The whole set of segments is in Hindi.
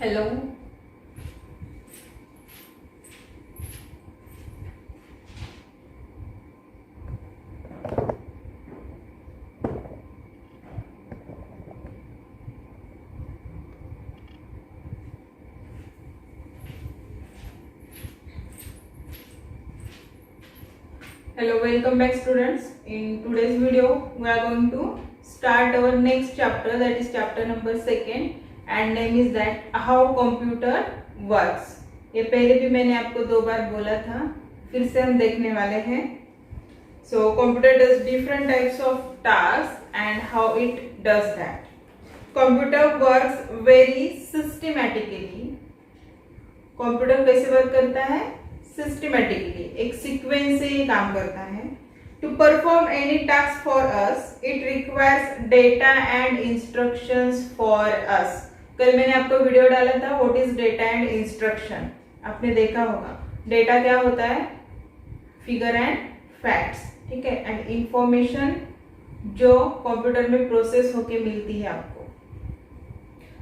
Hello. Hello, welcome back students. In today's video we are going to start our next chapter, that is chapter number 2 and name is that how computer works. ये पहले भी मैंने आपको 2 बार बोला था, फिर से हम देखने वाले हैं. So computer does different types of tasks and how it does that. Computer works very systematically. Computer कैसे वर्क करता है? सिस्टमेटिकली, एक सीक्वेंस से ये काम करता है. To perform any task for us it requires data and instructions for us. कल मैंने आपको वीडियो डाला था what is data and instruction, आपने देखा होगा. डेटा क्या होता है? फिगर एंड फैक्ट्स, ठीक है, एंड इंफॉर्मेशन जो कंप्यूटर में प्रोसेस होके मिलती है आपको.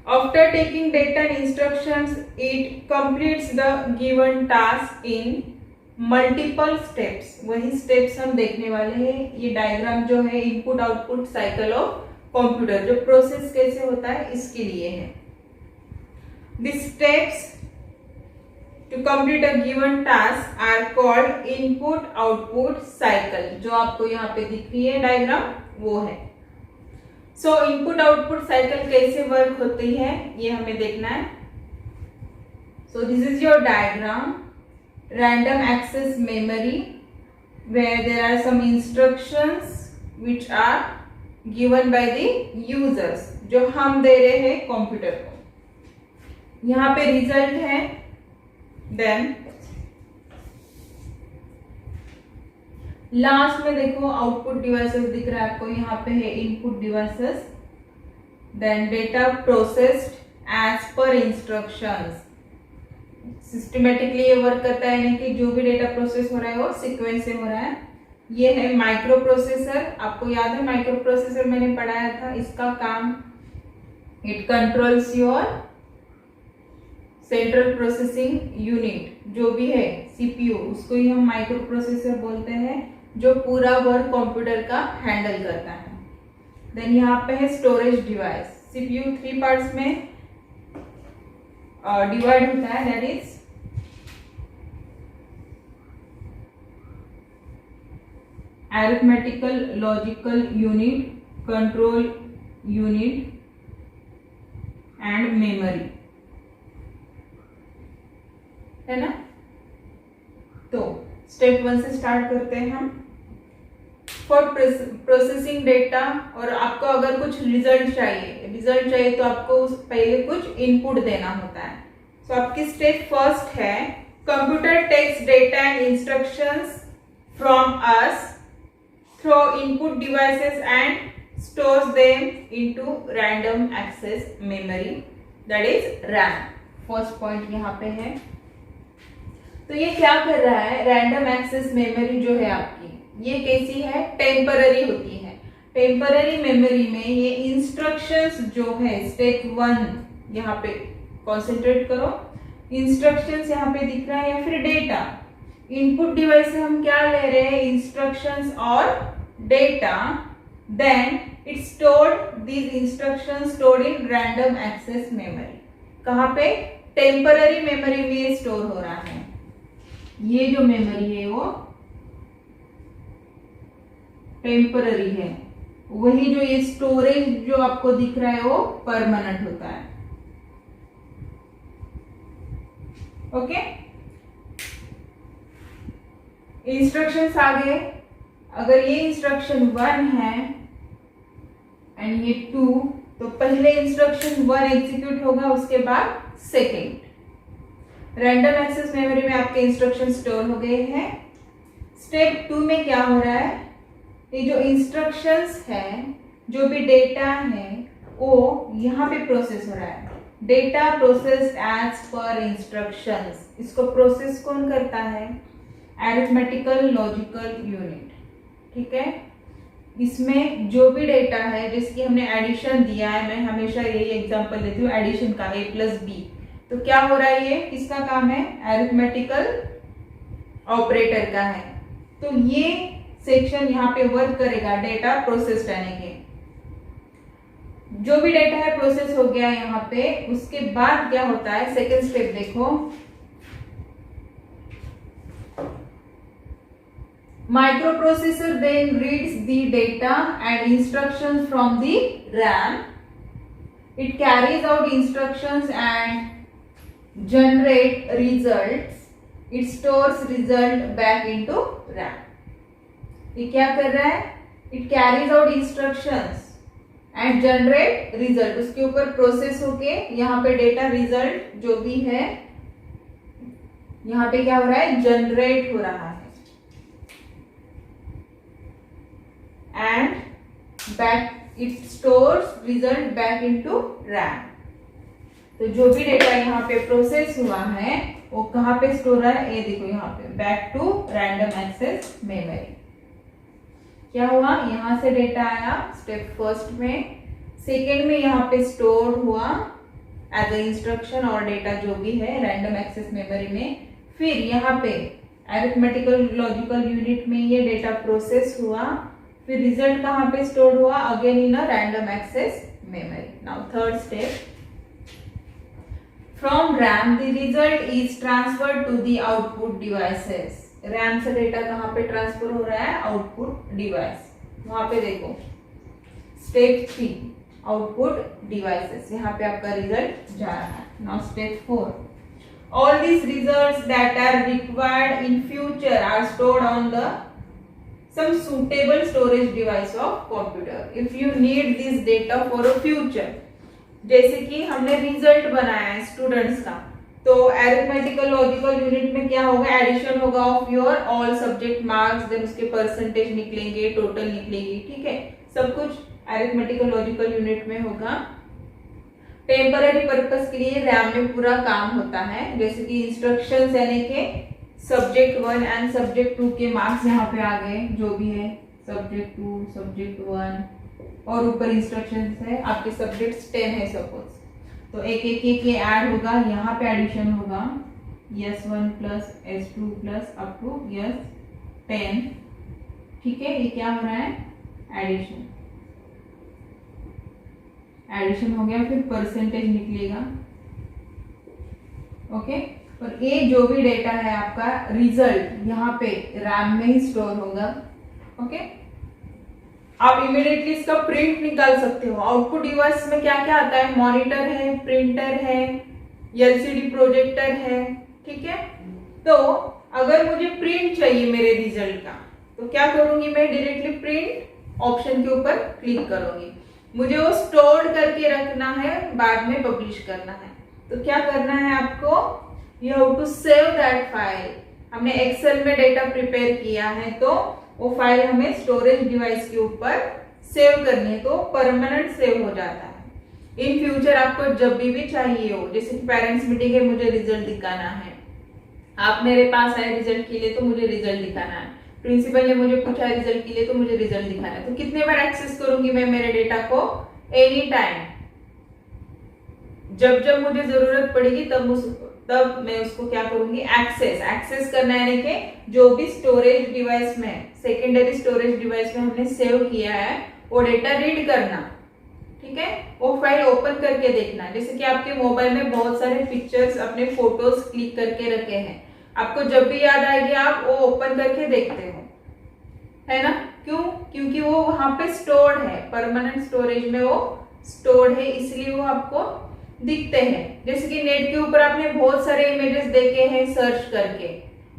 After taking data and instructions, it completes the given task in multiple steps. वही steps हम देखने वाले हैं. ये डायग्राम जो है input output cycle of computer, जो प्रोसेस कैसे होता है इसके लिए है. The steps to complete a given task are called input output cycle. जो आपको यहाँ पे दिख रही है डायग्राम वो है. सो इनपुट आउटपुट साइकिल कैसे वर्क होती है ये हमें देखना है. So this is your diagram. Random access memory where there are some instructions which are given by the users, जो हम दे रहे हैं कंप्यूटर को. यहाँ पे रिजल्ट है. देन लास्ट में देखो आउटपुट डिवाइसेस दिख रहा है आपको, यहाँ पे है input devices. Then data processed as per instructions. Systematically ये वर्क करता है, यानी कि जो भी डेटा प्रोसेस हो रहा है वो सीक्वेंस से हो रहा है. ये है माइक्रो प्रोसेसर. आपको याद है माइक्रो प्रोसेसर मैंने पढ़ाया था. इसका काम, it controls your central processing unit, जो भी है सीपीयू, उसको ही हम माइक्रो प्रोसेसर बोलते हैं, जो पूरा वर्क कंप्यूटर का हैंडल करता है. देन यहाँ पे है स्टोरेज डिवाइस. सीपीयू 3 पार्ट्स में डिवाइड होता है, that is arithmetical logical unit, control unit and memory, है ना. तो स्टेप 1 से स्टार्ट करते हैं हम. फॉर प्रोसेसिंग डेटा, और आपको अगर कुछ रिजल्ट चाहिए तो आपको पहले कुछ इनपुट देना होता है. सो आपकी स्टेप फर्स्ट है computer takes data and instructions from us through input devices and stores them into random access memory, that is RAM. First point यहाँ पे है. तो ये क्या कर रहा है? रैंडम एक्सेस मेमोरी जो है आपकी, ये कैसी है? टेम्पररी होती है. टेम्पररी मेमोरी में ये इंस्ट्रक्शंस जो है, स्टेप 1 यहाँ पे कॉन्सेंट्रेट करो. इंस्ट्रक्शंस यहाँ पे दिख रहा है या फिर डेटा. इनपुट डिवाइस से हम क्या ले रहे हैं? इंस्ट्रक्शंस और data. Then it stored these instructions stored in random access memory. कहाँ पे? टेम्पररी मेमोरी में स्टोर हो रहा है. ये जो मेमोरी है वो टेम्पररी है. वही जो ये स्टोरेज जो आपको दिख रहा है वो परमानेंट होता है. ओके. इंस्ट्रक्शंस आ गए. अगर ये इंस्ट्रक्शन 1 है एंड ये 2, तो पहले इंस्ट्रक्शन 1 एग्जीक्यूट होगा, उसके बाद सेकेंड. रैंडम एक्सेस मेमोरी में आपके इंस्ट्रक्शन स्टोर हो गए हैं. स्टेप 2 में क्या हो रहा है? ये जो इंस्ट्रक्शंस है, जो भी डेटा है, वो यहाँ पे प्रोसेस हो रहा है. Data processed as per instructions. इसको प्रोसेस कौन करता है? अरिथमेटिकल लॉजिकल यूनिट, ठीक है. इसमें जो भी डेटा है, जैसे कि हमने एडिशन दिया है, मैं हमेशा यही एग्जांपल देती हूँ एडिशन का, a + b. तो क्या हो रहा है, ये किसका काम है, अरिथमेटिकल ऑपरेटर का है। तो ये सेक्शन यहाँ पे वर्क करेगा डेटा प्रोसेस रहने के। जो भी डेटा है प्रोसेस हो गया यहाँ पे, उसके बाद क्या होता है, सेकेंड स्टेप देखो, microprocessor then reads the data and instructions from the RAM. It carries out instructions and generate results. It stores result back into RAM. ये क्या कर रहा है, it carries out instructions and generate result. उसके ऊपर प्रोसेस होके यहाँ पे डेटा रिजल्ट जो भी है यहाँ पे क्या हो रहा है, जनरेट हो रहा है and back it stores result back into RAM. तो जो भी डेटा यहाँ पे प्रोसेस हुआ है वो कहाँ पे स्टोर है, ये देखो यहाँ पे back to random access memory. क्या हुआ, यहाँ से डेटा आया स्टेप फर्स्ट में, सेकेंड में यहाँ पे स्टोर हुआ एज ए इंस्ट्रक्शन और डेटा जो भी है रैंडम एक्सेस मेमोरी में, फिर यहाँ पे अरिथमेटिकल लॉजिकल यूनिट में ये डेटा प्रोसेस हुआ, फिर रिजल्ट कहाँ पे स्टोर हुआ, again in a random access memory. Now third step, from RAM the result is transferred to the output devices. RAM से डेटा कहाँ पे ट्रांसफर हो रहा है, आउटपुट डिवाइस। वहां पे देखो स्टेप 3 आउटपुट डिवाइसेस, यहाँ पे आपका रिजल्ट जा रहा है। Now step 4, all these results that are required in future are stored on the some suitable storage device of computer if you need this data for a future। जैसे कि हमने रिजल्ट बनाया है स्टूडेंट्स का, तो अरिथमेटिकल लॉजिकल यूनिट में क्या होगा, एडिशन होगा of your all subject marks, then उसके परसेंटेज निकलेंगे, टोटल निकलेगी, ठीक है, सब कुछ अरिथमेटिकल लॉजिकल यूनिट में होगा। टेम्पररी पर्पस के लिए रैम में पूरा काम होता है, जैसे कि इंस्ट्रक्शंस यानी के सब्जेक्ट 1 एंड सब्जेक्ट 2 के मार्क्स यहाँ पे आ गए, जो भी है सब्जेक्ट 2 सब्जेक्ट 1 और ऊपर इंस्ट्रक्शंस है, आपके सब्जेक्ट्स 10 है सपोज, तो एक एक एक ऐड होगा, यहाँ पे एडिशन होगा S1 plus S2 plus up to S10, ठीक है, ये क्या हो रहा है, एडिशन हो गया, फिर परसेंटेज निकलेगा, ओके। और ये जो भी डेटा है आपका रिजल्ट यहाँ पे रैम में ही स्टोर होगा, ओके। आप इमीडिएटली इसका प्रिंट निकाल सकते हो। आउटपुट डिवाइस में क्या क्या आता है, मॉनिटर है, प्रिंटर है, एलसीडी प्रोजेक्टर है, ठीक है। तो अगर मुझे प्रिंट चाहिए मेरे रिजल्ट का, तो क्या करूंगी मैं, डायरेक्टली प्रिंट ऑप्शन के ऊपर क्लिक करूंगी। मुझे वो स्टोर करके रखना है, बाद में पब्लिश करना है, तो क्या करना है आपको, you have to save that file. हमने एक्सेल में डेटा प्रिपेयर किया है, तो वो फाइल हमें स्टोरेज डिवाइस के ऊपर सेव करनी है, तो परमानेंट सेव हो जाता है। इन फ्यूचर आपको जब भी चाहिए हो, जैसे कि पेरेंट्स मीटिंग है, मुझे रिजल्ट दिखाना है, आप मेरे पास आए रिजल्ट के लिए, तो मुझे रिजल्ट दिखाना है, प्रिंसिपल ने मुझे पूछा रिजल्ट के लिए, तो मुझे रिजल्ट दिखाना है, तो कितने बार एक्सेस करूंगी मैं मेरे डेटा को, एनी टाइम, जब जब मुझे जरूरत पड़ेगी तब मैं उसको क्या करूंगी, एक्सेस करना है, यानी कि जो भी स्टोरेज डिवाइस में, सेकेंडरी स्टोरेज डिवाइस में हमने सेव किया है वो डेटा रीड करना, ठीक है, वो फाइल ओपन करके देखना। जैसे कि आपके मोबाइल में बहुत सारे पिक्चर्स, अपने फोटोज क्लिक करके रखे हैं, आपको जब भी याद आएगी आप वो ओपन करके देखते हो, है ना, क्यों, क्योंकि वो वहां पे स्टोर्ड है, परमानेंट स्टोरेज में वो स्टोर्ड है, इसलिए वो आपको दिखते हैं। जैसे कि नेट के ऊपर आपने बहुत सारे इमेजेस देखे हैं सर्च करके,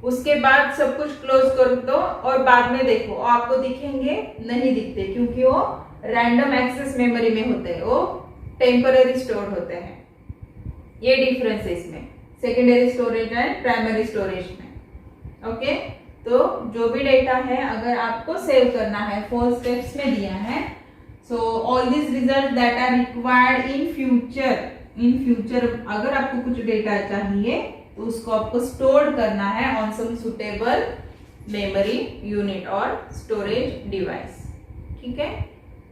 उसके बाद सब कुछ क्लोज कर दो और बाद में देखो, आपको दिखेंगे, नहीं दिखते, क्योंकि वो रैंडम एक्सेस मेमोरी में होते हैं, वो टेम्पररी स्टोर होते हैं। ये डिफरेंस है इसमें secondary storage and primary storage में, ओके। तो जो भी डेटा है अगर आपको सेव करना है, 4 स्टेप्स में दिया है, so all this result that are required in future अगर आपको कुछ डेटा चाहिए तो उसको आपको स्टोर करना है on some suitable memory unit और स्टोरेज डिवाइस, ठीक है।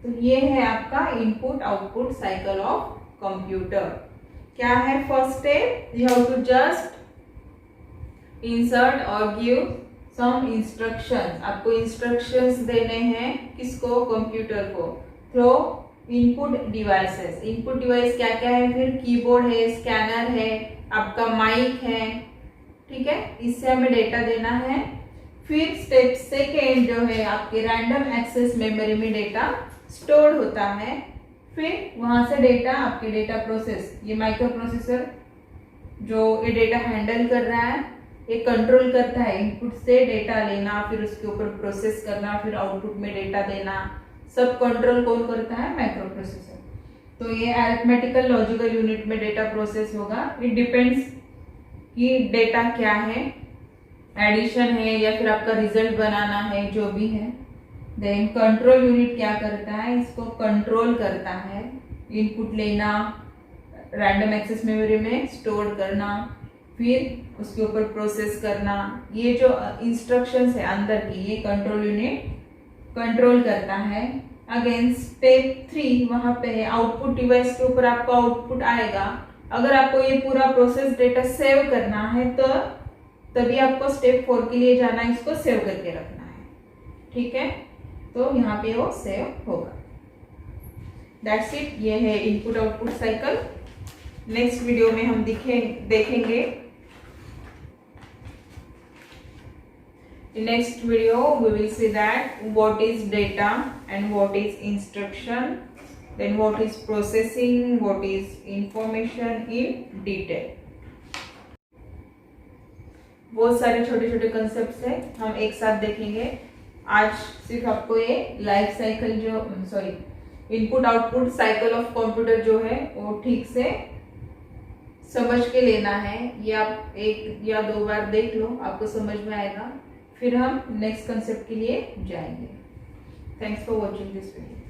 तो ये है आपका input output cycle of computer. क्या है first step? You have to just insert और गिव सम इंस्ट्रक्शंस। आपको इंस्ट्रक्शंस देने हैं, किसको? कंप्यूटर को, through input devices. Input device क्या क्या है? फिर कीबोर्ड है, स्कैनर है, आपका माइक है, ठीक है, इससे हमें डेटा देना है। फिर स्टेप सेकेंड जो है, आपके रैंडम एक्सेस मेमोरी में डेटा स्टोर होता है। फिर वहां से डेटा आपके डेटा प्रोसेस, ये माइक्रो प्रोसेसर जो ये डेटा हैंडल कर रहा है, ये कंट्रोल करता है इनपुट से डेटा लेना, फिर उसके ऊपर प्रोसेस करना, फिर आउटपुट में डेटा देना, सब कंट्रोल कौन करता है? Micro processor. तो ये अरिथमेटिकल लॉजिकल यूनिट में डेटा प्रोसेस होगा। इट डिपेंड्स कि डेटा क्या है, एडिशन है या फिर आपका रिजल्ट बनाना है, जो भी है। देन कंट्रोल यूनिट क्या करता है? इसको कंट्रोल करता है, इनपुट लेना, रैंडम एक्सेस मेमोरी में स्टोर करना, फिर उसके ऊपर प्रोसेस करना। ये जो इंस्ट्रक्शंस है अंदर की, ये कंट्रोल यूनिट कंट्रोल करता है। अगेन स्टेप 3 वहां पे है, आउटपुट डिवाइस के ऊपर आपको आउटपुट आएगा। अगर आपको ये पूरा प्रोसेस डेटा सेव करना है तो तभी आपको स्टेप 4 के लिए जाना है, इसको सेव करके रखना है, ठीक है। तो यहाँ पे वो सेव होगा। दैट्स इट, ये है input output cycle. Next video में हम देखेंगे। In next video we will see that what is data and what is instruction, then what is processing, what is information in detail. बहुत सारे छोटे छोटे कंसेप्ट्स हैं, हम एक साथ देखेंगे। आज सिर्फ आपको ये life cycle input output cycle of computer जो है वो ठीक से समझ के लेना है। ये आप 1 या 2 बार देख लो, आपको समझ में आएगा। फिर हम नेक्स्ट कंसेप्ट के लिए जाएंगे। Thanks for watching this video.